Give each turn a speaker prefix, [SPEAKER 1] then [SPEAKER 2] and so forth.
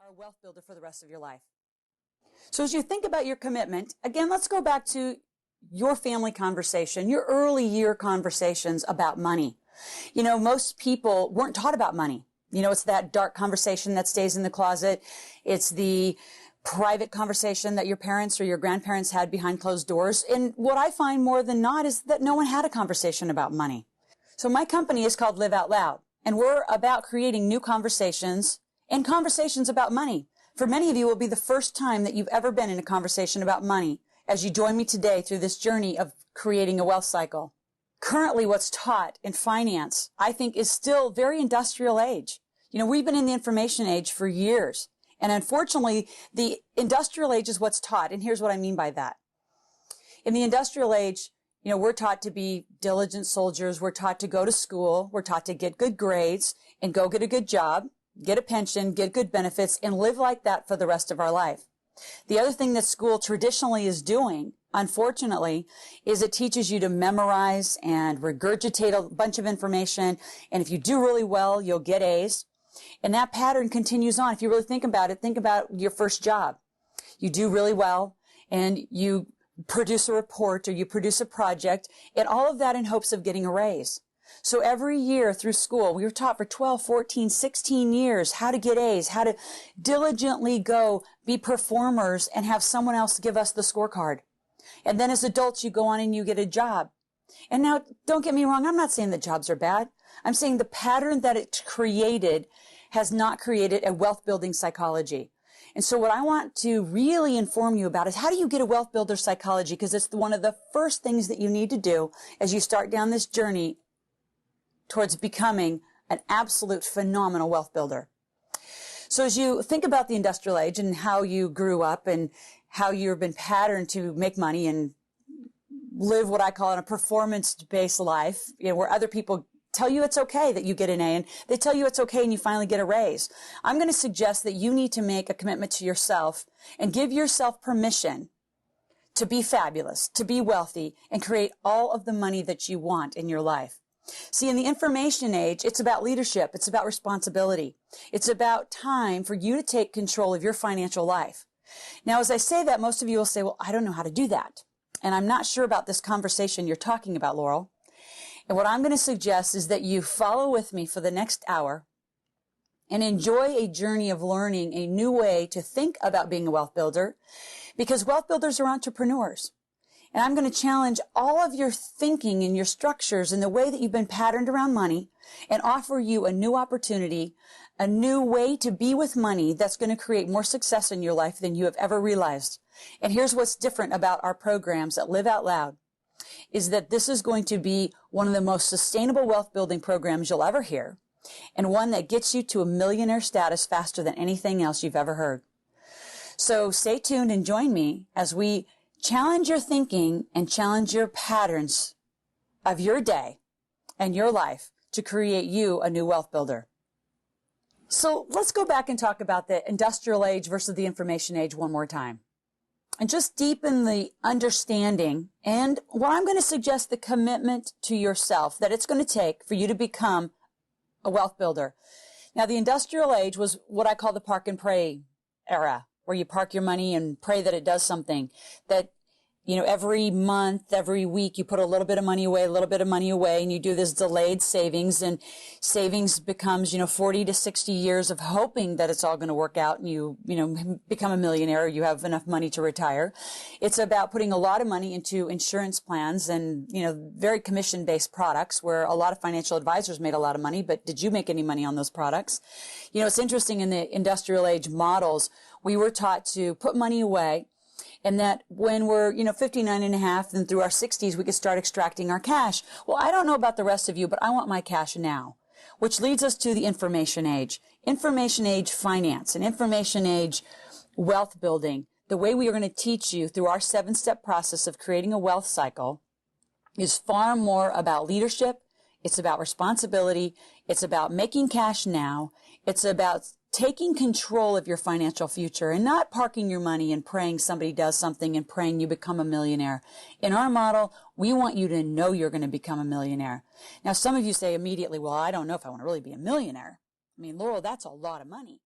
[SPEAKER 1] a wealth builder for the rest of your life. So as you think about your commitment, again, let's go back to your family conversation, your early year conversations about money. You know, most people weren't taught about money. You know, it's that dark conversation that stays in the closet. It's the private conversation that your parents or your grandparents had behind closed doors. And what I find more than not is that no one had a conversation about money. So my company is called Live Out Loud, and we're about creating new conversations and conversations about money. For many of you, it will be the first time that you've ever been in a conversation about money as you join me today through this journey of creating a wealth cycle. Currently, what's taught in finance, I think, is still very industrial age. You know, we've been in the information age for years. And unfortunately, the industrial age is what's taught. And here's what I mean by that. In the industrial age, you know, we're taught to be diligent soldiers. We're taught to go to school. We're taught to get good grades and go get a good job, get a pension, get good benefits, and live like that for the rest of our life. The other thing that school traditionally is doing, unfortunately, is it teaches you to memorize and regurgitate a bunch of information. And if you do really well, you'll get A's. And that pattern continues on. If you really think about it, think about your first job. You do really well and you produce a report or you produce a project, and all of that in hopes of getting a raise. So every year through school, we were taught for 12, 14, 16 years how to get A's, how to diligently go be performers and have someone else give us the scorecard. And then as adults, you go on and you get a job. And now, don't get me wrong, I'm not saying that jobs are bad. I'm saying the pattern that it created has not created a wealth building psychology. And so what I want to really inform you about is how do you get a wealth builder psychology? Because it's one of the first things that you need to do as you start down this journey towards becoming an absolute phenomenal wealth builder. So as you think about the industrial age and how you grew up and how you've been patterned to make money and live what I call a performance-based life, you know, where other people tell you it's okay that you get an A and they tell you it's okay and you finally get a raise. I'm going to suggest that you need to make a commitment to yourself and give yourself permission to be fabulous, to be wealthy, and create all of the money that you want in your life. See, in the information age, it's about leadership. It's about responsibility. It's about time for you to take control of your financial life. Now, as I say that, most of you will say, well, I don't know how to do that. And I'm not sure about this conversation you're talking about, Laurel. And what I'm going to suggest is that you follow with me for the next hour and enjoy a journey of learning a new way to think about being a wealth builder, because wealth builders are entrepreneurs. And I'm going to challenge all of your thinking and your structures and the way that you've been patterned around money and offer you a new opportunity, a new way to be with money that's going to create more success in your life than you have ever realized. And here's what's different about our programs at Live Out Loud, is that this is going to be one of the most sustainable wealth building programs you'll ever hear, and one that gets you to a millionaire status faster than anything else you've ever heard. So stay tuned and join me as we challenge your thinking and challenge your patterns of your day and your life to create you a new wealth builder. So let's go back and talk about the industrial age versus the information age one more time, and just deepen the understanding and what I'm going to suggest, the commitment to yourself that it's going to take for you to become a wealth builder. Now, the industrial age was what I call the park and pray era, where you park your money and pray that it does something. That, you know, every month, every week, you put a little bit of money away, and you do this delayed savings, and savings becomes, 40 to 60 years of hoping that it's all going to work out and you become a millionaire, or you have enough money to retire. It's about putting a lot of money into insurance plans and, very commission-based products where a lot of financial advisors made a lot of money, but did you make any money on those products? It's interesting, in the industrial age models, we were taught to put money away, and that when we're, 59 and a half, and through our 60s, we could start extracting our cash. Well, I don't know about the rest of you, but I want my cash now, which leads us to the information age finance, and information age wealth building. The way we are going to teach you through our 7-step process of creating a wealth cycle is far more about leadership. It's about responsibility. It's about making cash now. It's about taking control of your financial future and not parking your money and praying somebody does something and praying you become a millionaire. In our model, we want you to know you're going to become a millionaire. Now, some of you say immediately, well, I don't know if I want to really be a millionaire. I mean, Laurel, that's a lot of money.